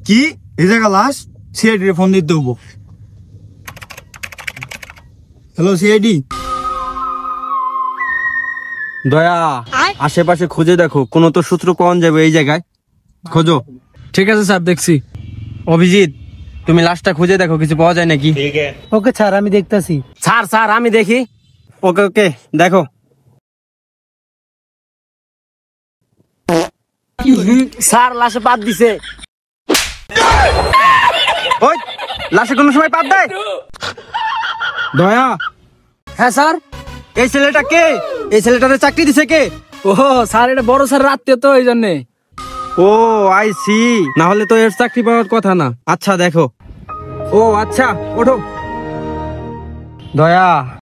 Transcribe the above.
কি এই জায়গা লাশ? সিআইডি ফোন দিতে দেবো। Hello CID. দয়া, আশেপাশে খুঁজে দেখো, কোনো তো সূত্র পাওয়া যাবে এই জায়গায়। খোঁজো। ঠিক আছে স্যার, দেখছি। অভিজিৎ, তুমি লাশটা খুঁজে দেখো, কিছু পাওয়া যায় নাকি। ওকে স্যার, আমি দেখতাছি। স্যার আমি দেখি। ওকে ওকে, দেখো। স্যার লাশে পাত দিছে। ওই লাশে কোনো সময় পাত দেয়? দয়া, হ্যাঁ স্যার। এই ছেলেটা কে? এই ছেলেটাতে চাকরি দিছে কে? ও স্যার, এটা বড় স্যার আত্মীয় তো, এই জন্যে। ও আই সি, না হলে তো এর চাকরি পাওয়ার কথা না। আচ্ছা দেখো। ও আচ্ছা, ওঠো। দয়া,